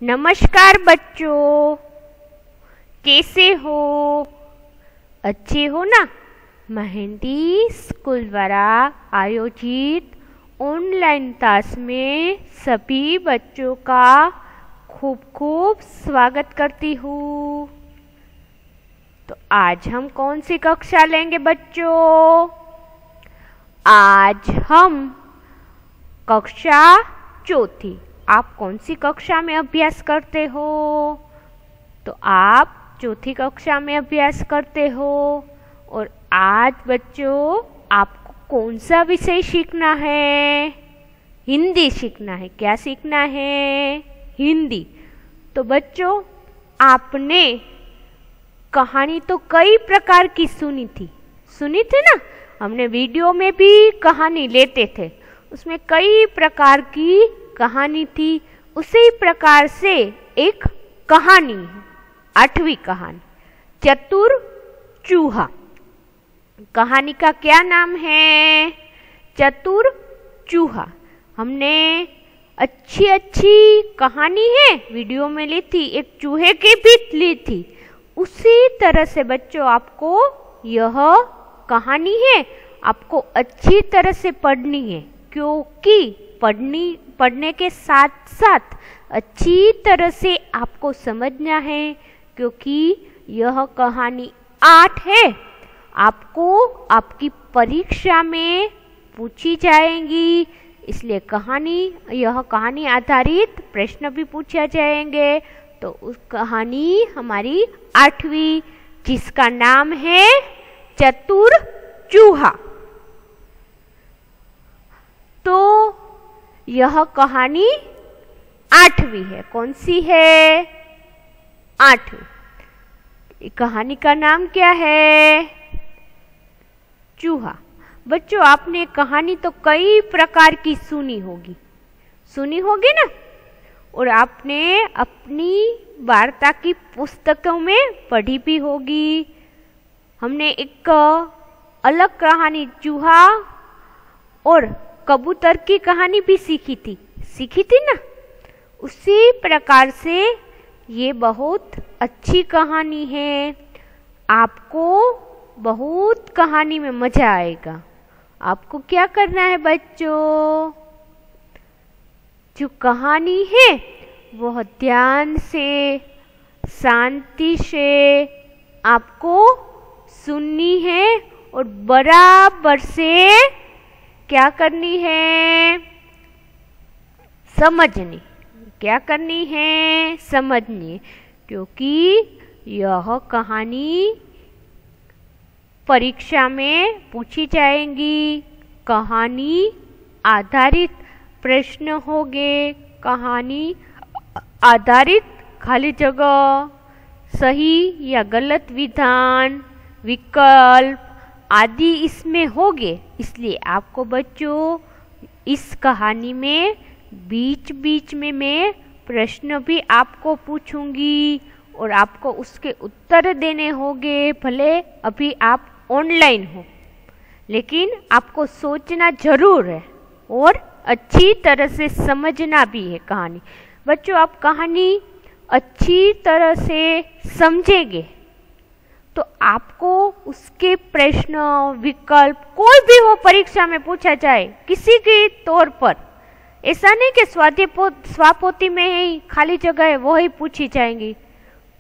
नमस्कार बच्चों, कैसे हो? अच्छे हो ना? मेहंदी स्कूल द्वारा आयोजित ऑनलाइन क्लास में सभी बच्चों का खूब खूब स्वागत करती हूँ। तो आज हम कौन सी कक्षा लेंगे बच्चों? आज हम कक्षा चौथी। आप कौन सी कक्षा में अभ्यास करते हो? तो आप चौथी कक्षा में अभ्यास करते हो। और आज बच्चों आपको कौन सा विषय सीखना है? हिंदी सीखना है। क्या सीखना है? हिंदी। तो बच्चों आपने कहानी तो कई प्रकार की सुनी थी ना? हमने वीडियो में भी कहानी लेते थे, उसमें कई प्रकार की कहानी थी। उसी प्रकार से एक कहानी है, 8वीं कहानी, चतुर चूहा। कहानी का क्या नाम है? चतुर चूहा। हमने अच्छी कहानी है वीडियो में ली थी, एक चूहे की भी ली थी। उसी तरह से बच्चों आपको यह कहानी है आपको अच्छी तरह से पढ़नी है, क्योंकि पढ़ने के साथ साथ अच्छी तरह से आपको समझना है, क्योंकि यह कहानी 8 है। आपको आपकी परीक्षा में पूछी जाएंगी, इसलिए यह कहानी आधारित प्रश्न भी पूछे जाएंगे। तो उस कहानी हमारी 8वीं, जिसका नाम है चतुर चूहा। तो यह कहानी 8वीं है। कौन सी है? 8वीं। कहानी का नाम क्या है? चूहा। बच्चों आपने कहानी तो कई प्रकार की सुनी होगी ना? और आपने अपनी वार्ता की पुस्तकों में पढ़ी भी होगी। हमने एक अलग कहानी चूहा और कबूतर की कहानी भी सीखी थी ना? उसी प्रकार से ये बहुत अच्छी कहानी है। आपको बहुत कहानी में मजा आएगा। आपको क्या करना है बच्चों? जो कहानी है वह ध्यान से, शांति से आपको सुननी है और बराबर से क्या करनी है? समझनी। क्या करनी है? समझनी। क्योंकि यह कहानी परीक्षा में पूछी जाएंगी। कहानी आधारित प्रश्न होंगे। कहानी आधारित खाली जगह, सही या गलत विधान, विकल्प आदि इसमें होंगे। इसलिए आपको बच्चों इस कहानी में बीच बीच में मैं प्रश्न भी आपको पूछूंगी और आपको उसके उत्तर देने होंगे। भले अभी आप ऑनलाइन हो, लेकिन आपको सोचना जरूर है और अच्छी तरह से समझना भी है कहानी। बच्चों आप कहानी अच्छी तरह से समझेंगे तो आपको उसके प्रश्न, विकल्प कोई भी हो परीक्षा में पूछा जाए किसी के तौर पर, ऐसा नहीं कि स्वापोती में ही खाली जगह है वो ही पूछी जाएंगी,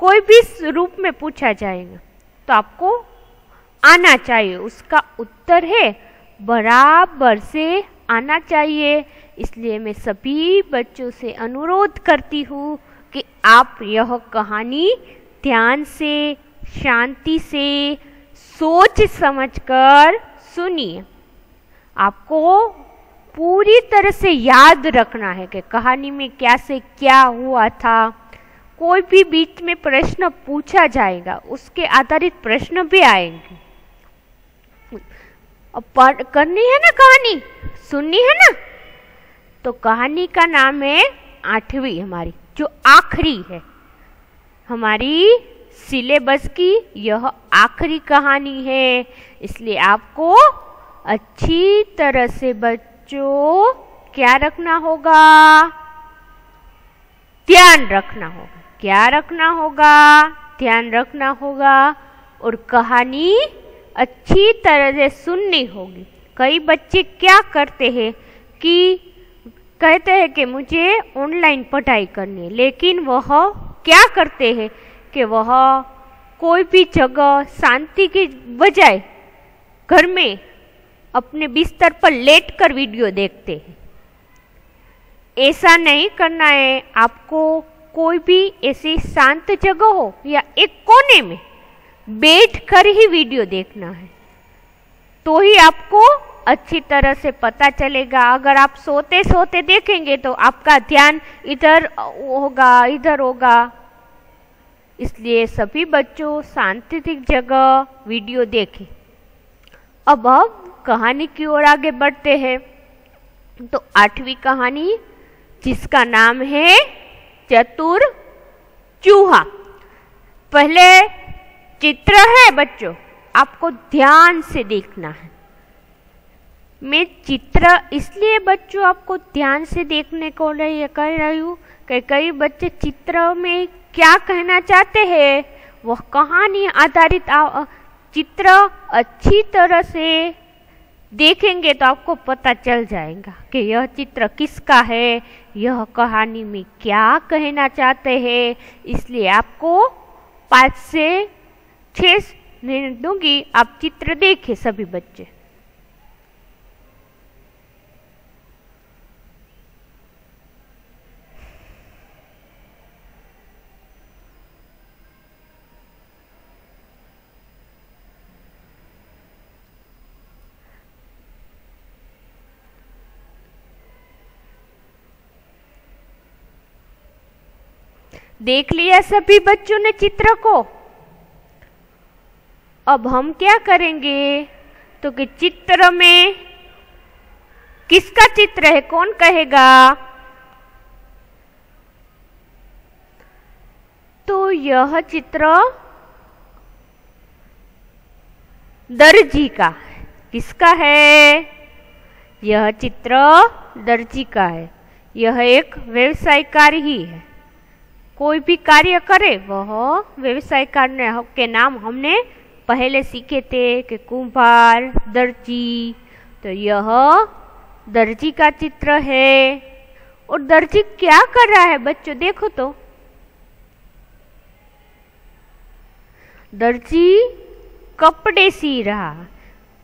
कोई भी रूप में पूछा जाएगा तो आपको आना चाहिए। उसका उत्तर है बराबर से आना चाहिए। इसलिए मैं सभी बच्चों से अनुरोध करती हूँ कि आप यह कहानी ध्यान से, शांति से, सोच समझकर सुनिए। आपको पूरी तरह से याद रखना है कि कहानी में क्या से क्या हुआ था। कोई भी बीच में प्रश्न पूछा जाएगा, उसके आधारित प्रश्न भी आएंगे। अब करनी है ना कहानी, सुननी है ना? तो कहानी का नाम है 8वीं, हमारी जो आखिरी है, हमारी सिलेबस की यह आखिरी कहानी है। इसलिए आपको अच्छी तरह से बच्चों क्या रखना होगा? ध्यान ध्यान रखना होगा। क्या रखना होगा? ध्यान रखना होगा और कहानी अच्छी तरह से सुननी होगी। कई बच्चे क्या करते हैं कि कहते हैं कि मुझे ऑनलाइन पढ़ाई करनी है, लेकिन वह क्या करते हैं कि वह कोई भी जगह शांति की बजाय घर में अपने बिस्तर पर लेटकर वीडियो देखते हैं। ऐसा नहीं करना है। आपको कोई भी ऐसी शांत जगह हो या एक कोने में बैठकर ही वीडियो देखना है, तो ही आपको अच्छी तरह से पता चलेगा। अगर आप सोते सोते देखेंगे तो आपका ध्यान इधर होगा। इसलिए सभी बच्चों शांतियुत जगह वीडियो देखें। अब कहानी की ओर आगे बढ़ते हैं। तो 8वीं कहानी, जिसका नाम है चतुर चूहा। पहले चित्र है बच्चों, आपको ध्यान से देखना है। मैं चित्र इसलिए बच्चों आपको ध्यान से देखने को कह रही हूँ कि कई बच्चे चित्र में क्या कहना चाहते हैं, वह कहानी आधारित चित्र अच्छी तरह से देखेंगे तो आपको पता चल जाएगा कि यह चित्र किसका है, यह कहानी में क्या कहना चाहते हैं। इसलिए आपको 5 से 6 मिनट दूंगी, आप चित्र देखें सभी बच्चे। देख लिया सभी बच्चों ने चित्र को? अब हम क्या करेंगे तो कि चित्र में किसका चित्र है, कौन कहेगा? तो यह चित्र दर्जी का है। किसका है? यह चित्र दर्जी का है। यह एक व्यवसाय कार्य ही है। कोई भी कार्य करे वह व्यवसाय कार्य के नाम हमने पहले सीखे थे कि कुम्हार, दर्जी। तो यह दर्जी का चित्र है। और दर्जी क्या कर रहा है बच्चों, देखो तो। दर्जी कपड़े सी रहा है।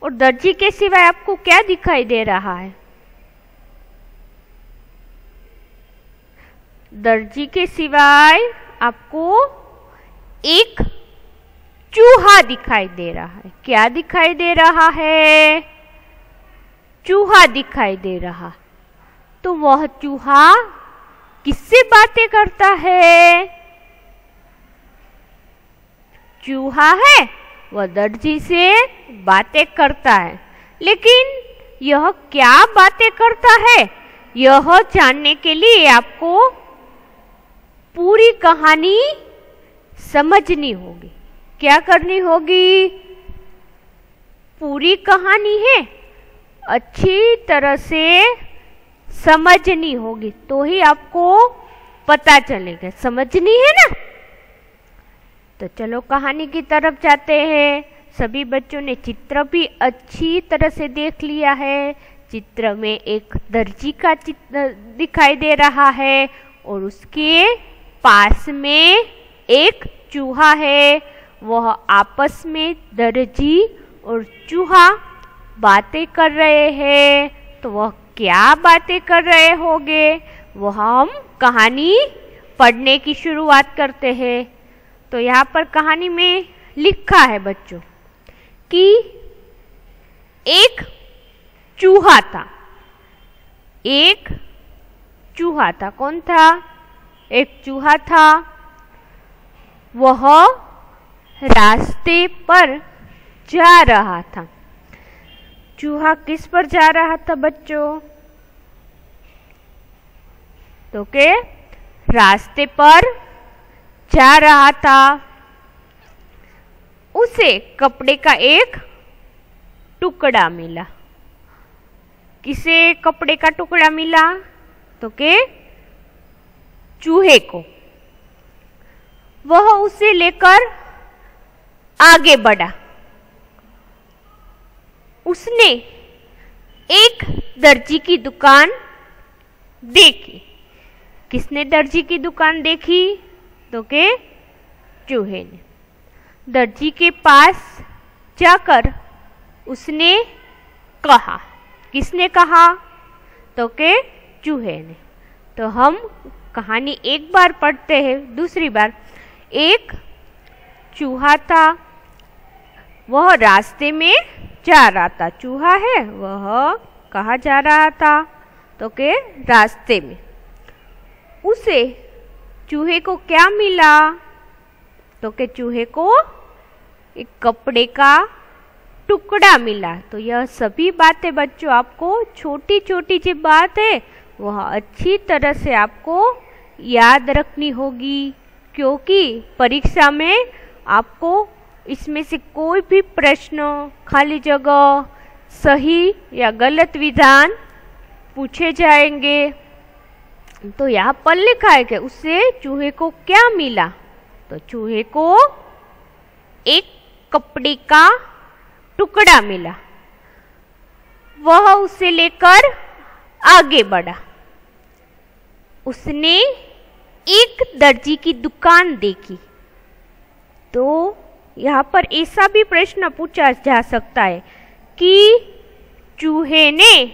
और दर्जी के सिवाय आपको क्या दिखाई दे रहा है? दर्जी के सिवाय आपको एक चूहा दिखाई दे रहा है। क्या दिखाई दे रहा है? चूहा दिखाई दे रहा। तो वह चूहा किससे बातें करता है? चूहा है वह दर्जी से बातें करता है। लेकिन यह क्या बातें करता है, यह जानने के लिए आपको पूरी कहानी समझनी होगी। क्या करनी होगी? पूरी कहानी है अच्छी तरह से समझनी होगी, तो ही आपको पता चलेगा। समझनी है ना? तो चलो कहानी की तरफ जाते हैं। सभी बच्चों ने चित्र भी अच्छी तरह से देख लिया है। चित्र में एक दर्जी का चित्र दिखाई दे रहा है और उसके पास में एक चूहा है। वह आपस में दर्जी और चूहा बातें कर रहे हैं। तो वह क्या बातें कर रहे होंगे, वह हम कहानी पढ़ने की शुरुआत करते हैं। तो यहाँ पर कहानी में लिखा है बच्चों कि एक चूहा था। एक चूहा था। कौन था? एक चूहा था। वह रास्ते पर जा रहा था। चूहा किस पर जा रहा था बच्चों? तो के रास्ते पर जा रहा था। उसे कपड़े का एक टुकड़ा मिला। किसे कपड़े का टुकड़ा मिला? तो के चूहे को। वह उसे लेकर आगे बढ़ा। उसने एक दर्जी की दुकान देखी। किसने दर्जी की दुकान देखी? तो के चूहे ने। दर्जी के पास जाकर उसने कहा। किसने कहा? तो के चूहे ने। तो हम कहानी एक बार पढ़ते हैं, दूसरी बार। एक चूहा था, वह रास्ते में जा रहा था। चूहा है, वह कहाँ जा रहा था? तो के रास्ते में। उसे चूहे को क्या मिला? तो के चूहे को एक कपड़े का टुकड़ा मिला। तो यह सभी बातें बच्चों आपको छोटी छोटी जो बात है वह अच्छी तरह से आपको याद रखनी होगी, क्योंकि परीक्षा में आपको इसमें से कोई भी प्रश्न, खाली जगह, सही या गलत विधान पूछे जाएंगे। तो यहाँ पर लिखा है कि उससे चूहे को क्या मिला? तो चूहे को एक कपड़े का टुकड़ा मिला। वह उसे लेकर आगे बढ़ा। उसने एक दर्जी की दुकान देखी। तो यहाँ पर ऐसा भी प्रश्न पूछा जा सकता है कि चूहे ने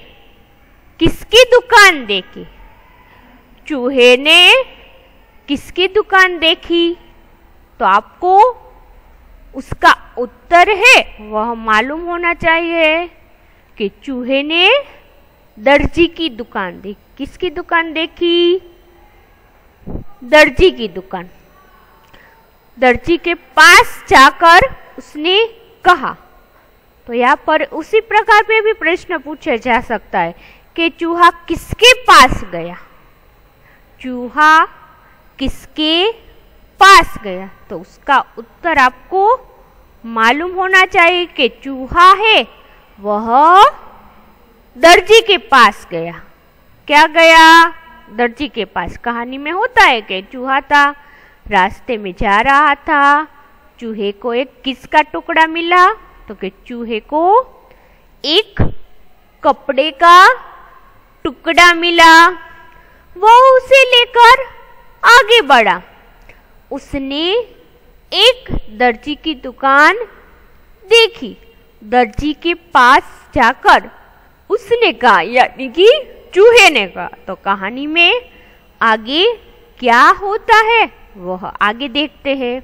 किसकी दुकान देखी? चूहे ने किसकी दुकान देखी? तो आपको उसका उत्तर है वह मालूम होना चाहिए कि चूहे ने दर्जी की दुकान देखी। किसकी दुकान देखी? दर्जी की दुकान। दर्जी के पास जाकर उसने कहा। तो यहाँ पर उसी प्रकार पे भी प्रश्न पूछा जा सकता है कि चूहा किसके पास गया? चूहा किसके पास गया? तो उसका उत्तर आपको मालूम होना चाहिए कि चूहा है वह दर्जी के पास गया। क्या गया? दर्जी के पास। कहानी में होता है कि चूहा था, रास्ते में जा रहा था, चूहे को एक किसका टुकड़ा मिला? तो कि चूहे को एक कपड़े का टुकड़ा मिला। वह उसे लेकर आगे बढ़ा। उसने एक दर्जी की दुकान देखी। दर्जी के पास जाकर उसने कहा, यानी कि चूहे ने कहा। तो कहानी में आगे क्या होता है वह आगे देखते हैं।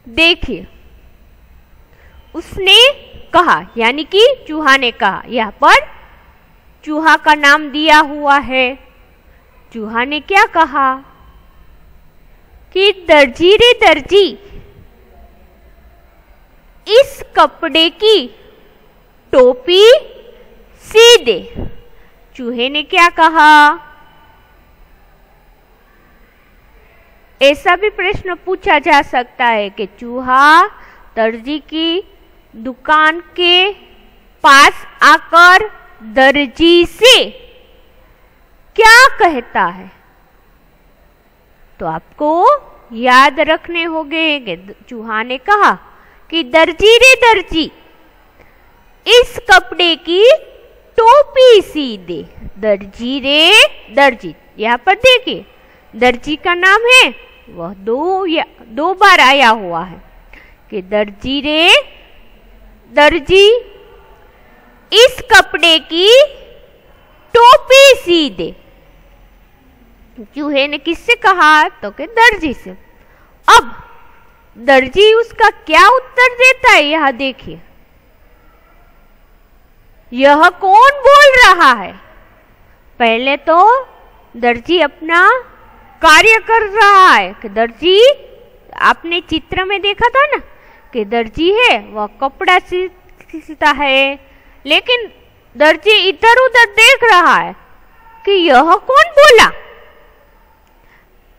देखिए, उसने कहा, यानी कि चूहा ने कहा। यहाँ पर चूहा का नाम दिया हुआ है। चूहा ने क्या कहा कि दर्जी रे दर्जी, इस कपड़े की टोपी सी दे। चूहे ने क्या कहा? ऐसा भी प्रश्न पूछा जा सकता है कि चूहा दर्जी की दुकान के पास आकर दर्जी से क्या कहता है? तो आपको याद रखने होंगे कि चूहा ने कहा कि दर्जी रे दर्जी, इस कपड़े की टोपी सी दे। दर्जी रे दर्जी, यहाँ पर देखिए दर्जी का नाम है वह दो बार आया हुआ है कि दर्जी रे दर्जी, इस कपड़े की टोपी सी दे। चूहे ने किससे कहा? तो कि दर्जी से। अब दर्जी उसका क्या उत्तर देता है यह देखिए। यह कौन बोल रहा है? पहले तो दर्जी अपना कार्य कर रहा है कि दर्जी, आपने चित्र में देखा था ना कि दर्जी है वह कपड़ा सीता है, लेकिन दर्जी इधर उधर देख रहा है कि यह कौन बोला।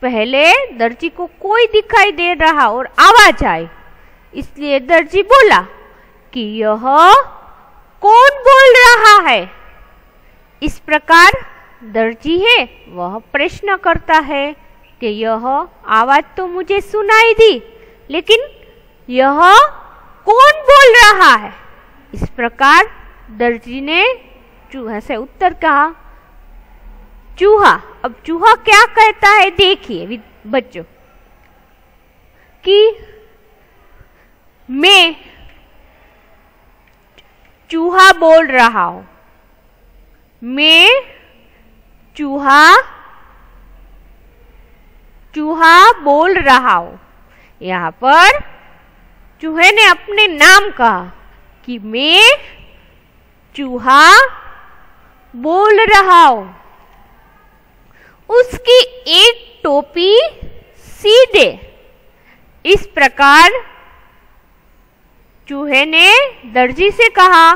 पहले दर्जी को कोई दिखाई दे रहा और आवाज आई, इसलिए दर्जी बोला कि यह कौन बोल रहा है। इस प्रकार दर्जी है वह प्रश्न करता है कि यह आवाज तो मुझे सुनाई दी, लेकिन यह कौन बोल रहा है? इस प्रकार दर्जी ने चूहे से उत्तर कहा, चूहा। अब चूहा क्या कहता है देखिए बच्चों, कि मैं चूहा बोल रहा हूं, मैं चूहा बोल रहा हूं। यहाँ पर चूहे ने अपने नाम कहा कि मैं चूहा बोल रहा हूं। उसकी एक टोपी सी दे। इस प्रकार चूहे ने दर्जी से कहा।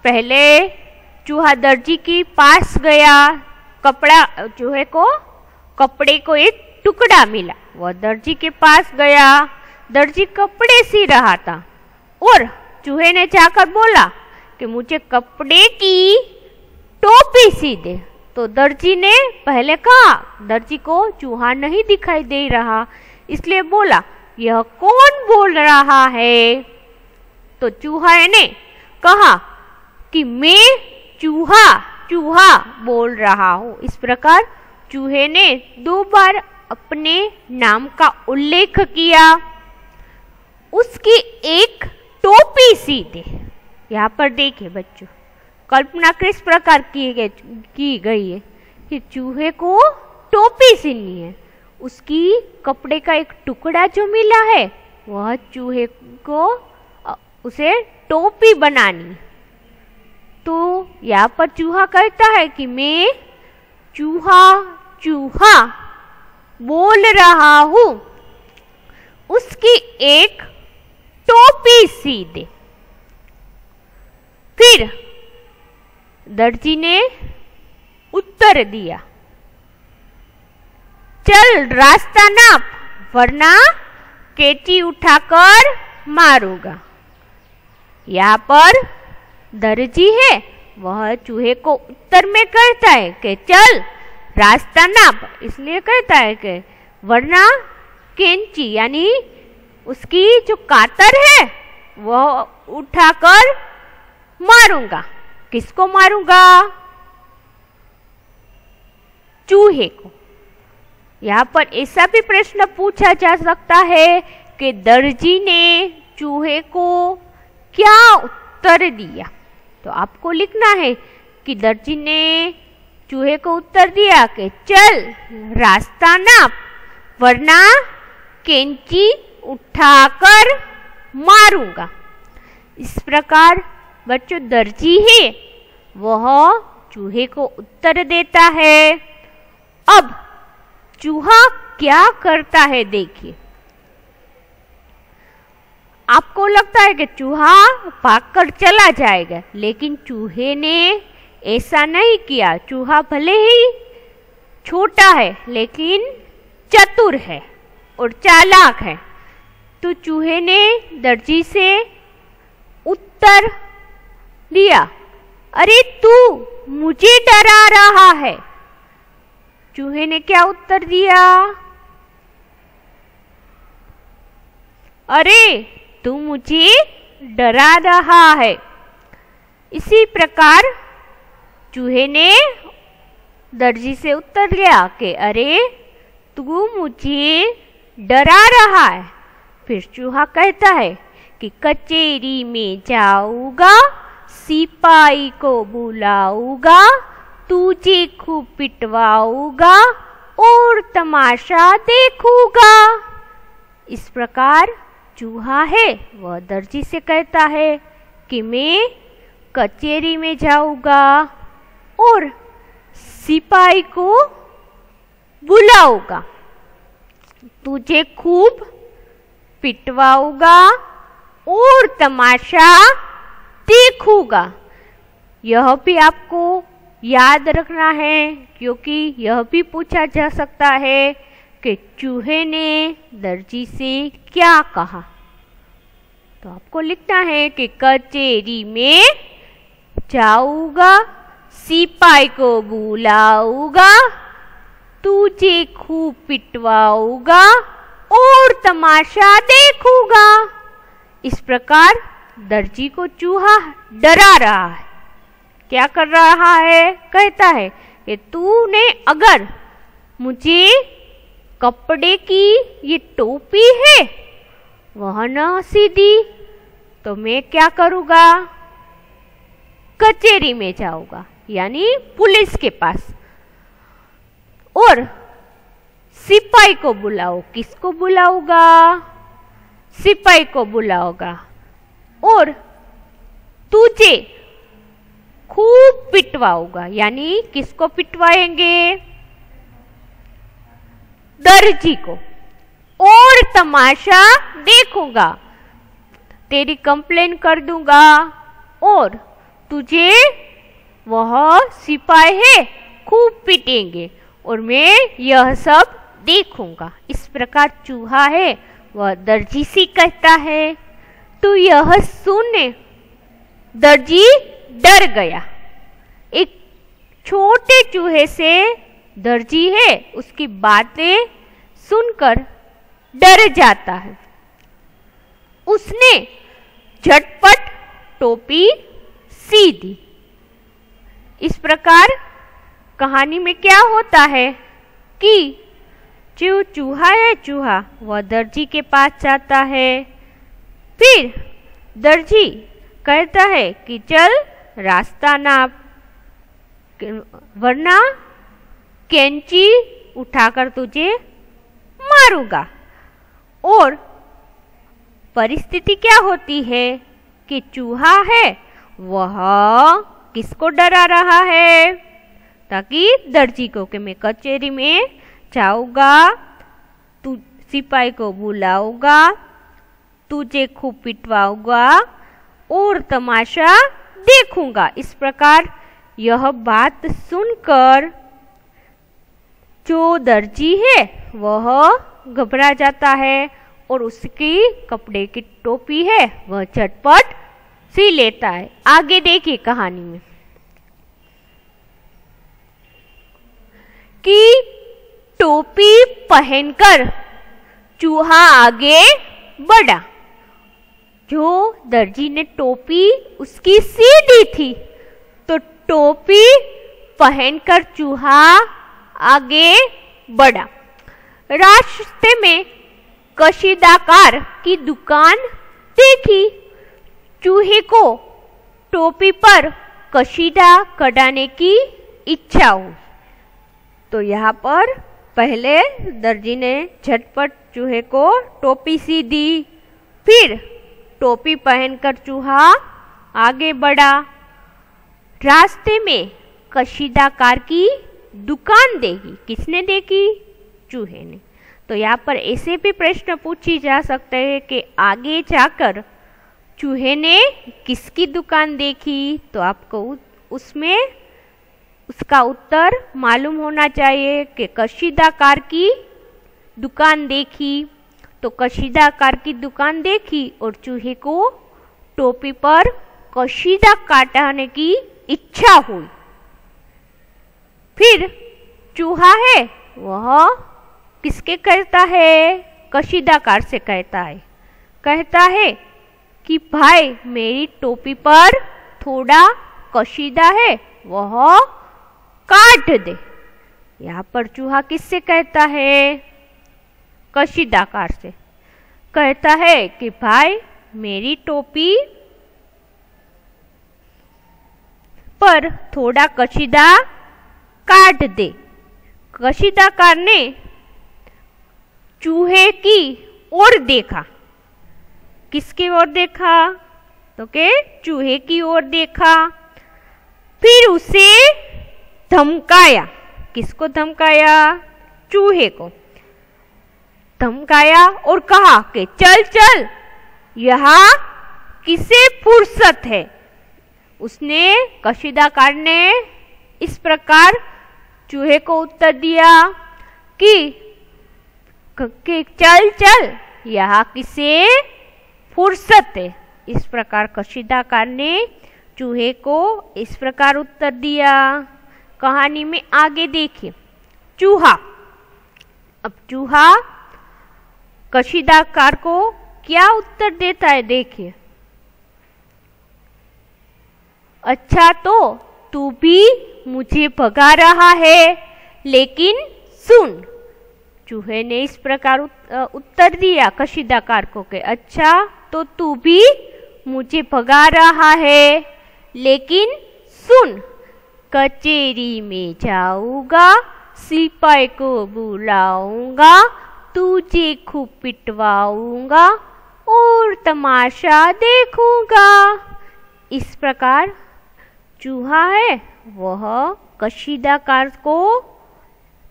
पहले चूहा दर्जी के पास गया, चूहे को कपड़े को एक टुकड़ा मिला, वह दर्जी के पास गया। दर्जी कपड़े सी रहा था और चूहे ने जाकर बोला कि मुझे कपड़े की टोपी सी दे। तो दर्जी ने पहले कहा, दर्जी को चूहा नहीं दिखाई दे रहा, इसलिए बोला यह कौन बोल रहा है? तो चूहा ने कहा कि मैं चूहा बोल रहा हूं। इस प्रकार चूहे ने 2 बार अपने नाम का उल्लेख किया। उसकी एक टोपी सी दे। यहाँ पर देखिए बच्चों, कल्पना किस प्रकार की गई है कि चूहे को टोपी सीनी है। उसकी कपड़े का एक टुकड़ा जो मिला है, वह चूहे को उसे टोपी बनानी। तो यहाँ पर चूहा कहता है कि मैं चूहा बोल रहा हूं। उसकी एक टोपी सी दे। फिर दर्जी ने उत्तर दिया, चल रास्ता नाप, वरना कैंची उठाकर मारूंगा। यहाँ पर दर्जी है, वह चूहे को उत्तर में कहता है कि चल रास्ता नाप, इसलिए कहता है कि वरना कैंची यानी उसकी जो कातर है वह उठाकर मारूंगा। किसको मारूंगा? चूहे को। यहाँ पर ऐसा भी प्रश्न पूछा जा सकता है कि दर्जी ने चूहे को क्या उत्तर दिया? तो आपको लिखना है कि दर्जी ने चूहे को उत्तर दिया कि चल रास्ता नाप, वरना कैंची उठाकर मारूंगा। इस प्रकार बच्चों दर्जी है, वह चूहे को उत्तर देता है। अब चूहा क्या करता है देखिए। आपको लगता है कि चूहा भागकर चला जाएगा, लेकिन चूहे ने ऐसा नहीं किया। चूहा भले ही छोटा है, लेकिन चतुर है और चालाक है। तो चूहे ने दर्जी से उत्तर दिया, अरे तू मुझे डरा रहा है। चूहे ने क्या उत्तर दिया? अरे तू मुझे डरा रहा है। इसी प्रकार चूहे ने दर्जी से उत्तर दिया कि अरे तू मुझे डरा रहा है। फिर चूहा कहता है कि कचहरी में जाऊंगा, सिपाही को बुलाऊंगा, तुझे खूब पिटवाऊंगा और तमाशा देखूंगा। इस प्रकार चूहा है, वह दर्जी से कहता है कि मैं कचहरी में जाऊंगा और सिपाही को बुलाऊंगा, तुझे खूब पिटवाऊंगा और तमाशा देखूंगा। यह भी आपको याद रखना है, क्योंकि यह भी पूछा जा सकता है कि चूहे ने दर्जी से क्या कहा। तो आपको लिखना है कि कचहरी में जाऊंगा, सिपाही को बुलाऊंगा तुझे खूब पिटवाऊंगा और तमाशा देखूंगा। इस प्रकार दर्जी को चूहा डरा रहा है। क्या कर रहा है? कहता है कि तूने अगर मुझे कपड़े की ये टोपी है वह न सीधी तो मैं क्या करूँगा? कचहरी में जाऊंगा, यानी पुलिस के पास, और सिपाही को बुलाओ। किसको बुलाऊंगा? सिपाही को बुलाऊंगा और तुझे खूब पिटवाऊंगा। यानी किसको पिटवाएंगे? दर्जी को। और तमाशा देखूंगा, तेरी कंप्लेन कर दूंगा और तुझे वह सिपाही है खूब पीटेंगे और मैं यह सब देखूंगा। इस प्रकार चूहा है वह दर्जी से कहता है। तो यह सुनने दर्जी डर गया। एक छोटे चूहे से दर्जी है उसकी बातें सुनकर डर जाता है। उसने झटपट टोपी सी दी। इस प्रकार कहानी में क्या होता है कि जो चूहा है, चूहा वह दर्जी के पास जाता है। फिर दर्जी कहता है कि चल रास्ता नाप, वरना कैंची उठाकर तुझे मारूंगा। और परिस्थिति क्या होती है कि चूहा है वह किसको डरा रहा है? ताकि दर्जी को कि मैं कचहरी में जाऊंगा, तू सिपाही को बुलाऊंगा, तुझे खूब पिटवाऊंगा और तमाशा देखूंगा। इस प्रकार यह बात सुनकर जो दर्जी है वह घबरा जाता है और उसकी कपड़े की टोपी है वह झटपट सी लेता है। आगे देखिए कहानी में कि टोपी पहनकर चूहा आगे बढ़ा। जो दर्जी ने टोपी उसकी सी दी थी, तो टोपी पहनकर चूहा आगे बढ़ा। रास्ते में कशीदाकार की दुकान देखी। चूहे को टोपी पर कशीदा कढ़ाने की इच्छा हुई। तो यहाँ पर पहले दर्जी ने झटपट चूहे को टोपी सी दी। फिर टोपी पहनकर चूहा आगे बढ़ा। रास्ते में कशीदाकार की दुकान देखी। किसने देखी? चूहे ने। तो यहाँ पर ऐसे भी प्रश्न पूछी जा सकते हैं कि आगे जाकर चूहे ने किसकी दुकान देखी? तो आपको उसमें उसका उत्तर मालूम होना चाहिए कि कशीदाकार की दुकान देखी। तो कशीदाकार की दुकान देखी और चूहे को टोपी पर कशीदा काटने की इच्छा हुई। फिर चूहा है वह किसके कहता है? कशीदाकार से कहता है कि भाई मेरी टोपी पर थोड़ा कशीदा है वह काट दे। यहाँ पर चूहा किससे कहता है? कशीदाकार से कहता है कि भाई मेरी टोपी पर थोड़ा कशीदा काट दे। कशीदाकार ने चूहे की ओर देखा। किसकी ओर देखा? तो के चूहे की ओर देखा। फिर उसे धमकाया। किसको धमकाया? चूहे को धमकाया और कहा कि चल चल, यहाँ किसे फुर्सत है। उसने कशीदाकार ने इस प्रकार चूहे को उत्तर दिया कि चल चल, यहाँ किसे फुर्सत है। इस प्रकार कशीदाकार ने चूहे को इस प्रकार उत्तर दिया। कहानी में आगे देखिए। चूहा। अब चूहा कशीदाकार को क्या उत्तर देता है, देखिए। अच्छा तो तू भी मुझे भगा रहा है, लेकिन सुन। चूहे ने इस प्रकार उत्तर दिया कशीदाकार को कि अच्छा तो तू भी मुझे भगा रहा है, लेकिन सुन। कचेरी में जाऊंगा, सिपाही को बुलाऊंगा, तुझे खूब पिटवाऊंगा और तमाशा देखूंगा। इस प्रकार चूहा है वह कशीदाकार को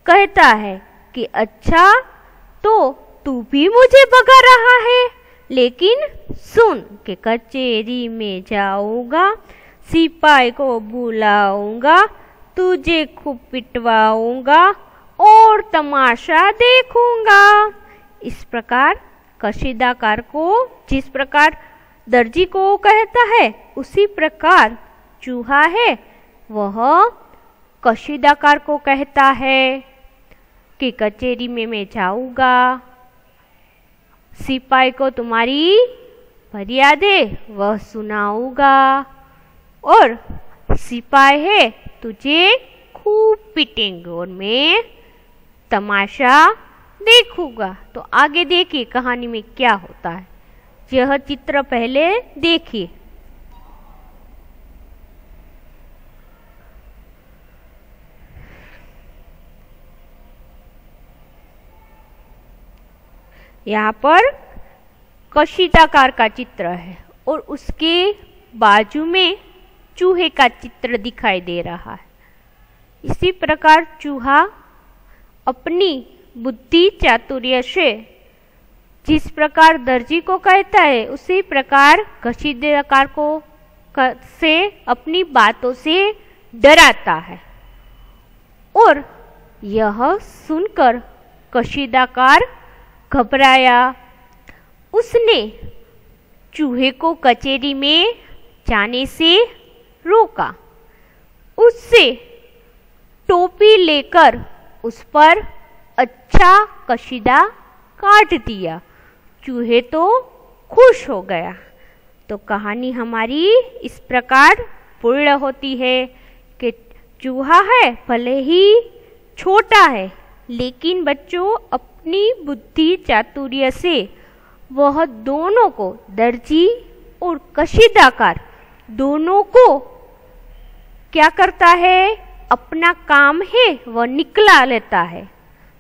कहता है कि अच्छा तो तू भी मुझे भगा रहा है, लेकिन सुन कि कचेरी में जाऊंगा, सिपाही को बुलाऊंगा, तुझे खूब पिटवाऊंगा और तमाशा देखूंगा। इस प्रकार कशीदाकार को जिस प्रकार दर्जी को कहता है, उसी प्रकार चूहा है वह कशीदाकार को कहता है कि कचेरी में मैं जाऊंगा, सिपाही को तुम्हारी फरियादें वह सुनाऊंगा और सिपाही है तुझे खूब पीटेंगे और मैं तमाशा देखूंगा। तो आगे देखिए कहानी में क्या होता है। यह चित्र पहले देखिए। यहाँ पर कशीदाकार का चित्र है और उसके बाजू में चूहे का चित्र दिखाई दे रहा है। इसी प्रकार चूहा अपनी बुद्धि चातुर्य से जिस प्रकार दर्जी को कहता है, उसी प्रकार कशीदाकार को से अपनी बातों से डराता है। और यह सुनकर कशीदाकार घबराया। उसने चूहे को कचेरी में जाने से रोका, उससे टोपी लेकर उस पर अच्छा कशीदा काट दिया। चूहे तो खुश हो गया। तो कहानी हमारी इस प्रकार पूर्ण होती है कि चूहा है भले ही छोटा है, लेकिन बच्चों अपनी बुद्धि चातुर्य से वह दोनों को, दर्जी और कशीदाकार दोनों को क्या करता है, अपना काम है वह निकला लेता है।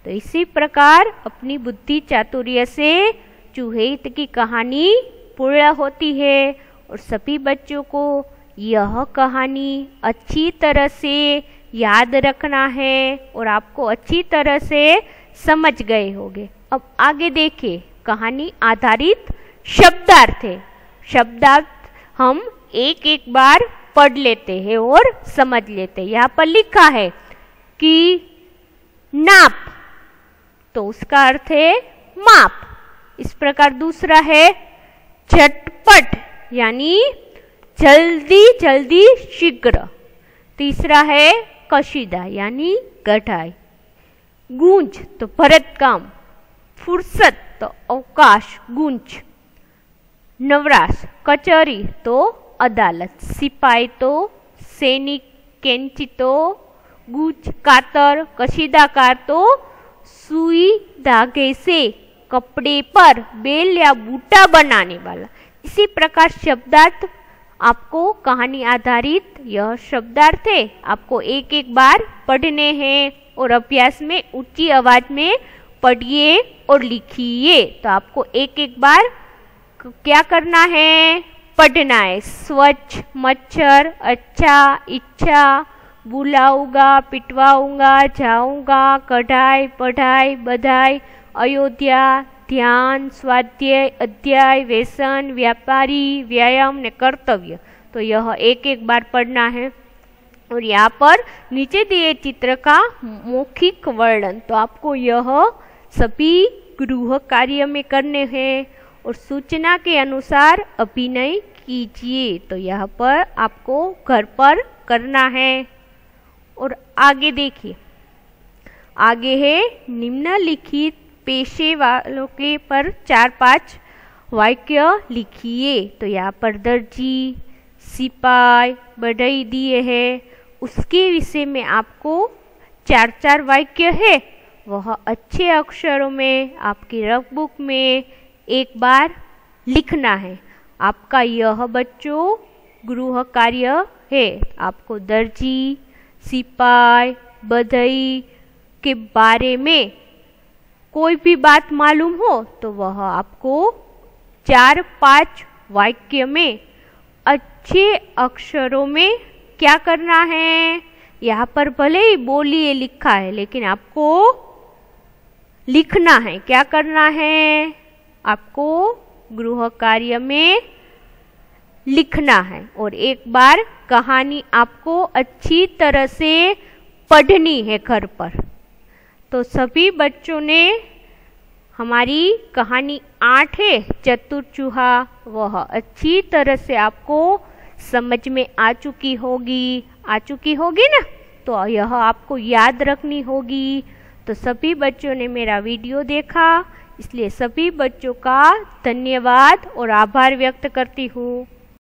तो इसी प्रकार अपनी बुद्धि चातुर्य से चूहे की कहानी पूर्ण होती है और सभी बच्चों को यह कहानी अच्छी तरह से याद रखना है और आपको अच्छी तरह से समझ गए होंगे। अब आगे देखिए कहानी आधारित शब्दार्थ है। शब्दार्थ हम एक एक बार पढ़ लेते हैं और समझ लेते हैं। यहाँ पर लिखा है कि नाप, तो उसका अर्थ है माप। इस प्रकार दूसरा है झटपट, यानी जल्दी जल्दी शीघ्र। तीसरा है कशीदा, यानी गढ़ाई। गूंज तो भरतकाम, फुर्सत तो अवकाश गूंज। नवराश कचहरी तो अदालत, सिपाही तो सैनिक, कैंची तो गूंज कातर, कशीदाकार तो सुई धागे से कपड़े पर बेल या बूटा बनाने वाला। इसी प्रकार शब्दार्थ आपको कहानी आधारित यह शब्दार्थ है, आपको एक एक बार पढ़ने हैं और अभ्यास में ऊंची आवाज में पढ़िए और लिखिए। तो आपको एक एक बार क्या करना है, पढ़ना है। स्वच्छ, मच्छर, अच्छा, इच्छा, बुलाऊंगा, पिटवाऊंगा, जाऊंगा, कढ़ाई, पढ़ाई, बधाई, अयोध्या, ध्यान, स्वाध्याय, अध्याय, व्यसन, व्यापारी, व्यायाम ने कर्तव्य। तो यह एक एक बार पढ़ना है। और यहाँ पर नीचे दिए चित्र का मौखिक वर्णन, तो आपको यह सभी गृह कार्य में करने हैं और सूचना के अनुसार अभिनय कीजिए। तो यहाँ पर आपको घर पर करना है। और आगे देखिए, आगे है निम्नलिखित पेशे वालों के पर 4-5 वाक्य लिखिए। तो यहाँ पर दर्जी, सिपाही, बढ़ई दिए हैं, उसके विषय में आपको 4-4 वाक्य है, वह अच्छे अक्षरों में आपकी रफ बुक में एक बार लिखना है। आपका यह बच्चों गृह कार्य है। आपको दर्जी, सिपाही, बढ़ई के बारे में कोई भी बात मालूम हो तो वह आपको 4-5 वाक्य में अच्छे अक्षरों में क्या करना है। यहाँ पर भले ही बोलिए लिखा है, लेकिन आपको लिखना है। क्या करना है? आपको गृह कार्य में लिखना है। और एक बार कहानी आपको अच्छी तरह से पढ़नी है घर पर। तो सभी बच्चों ने हमारी कहानी 8 है चतुर चूहा, वह अच्छी तरह से आपको समझ में आ चुकी होगी ना। तो यह आपको याद रखनी होगी। तो सभी बच्चों ने मेरा वीडियो देखा, इसलिए सभी बच्चों का धन्यवाद और आभार व्यक्त करती हूँ।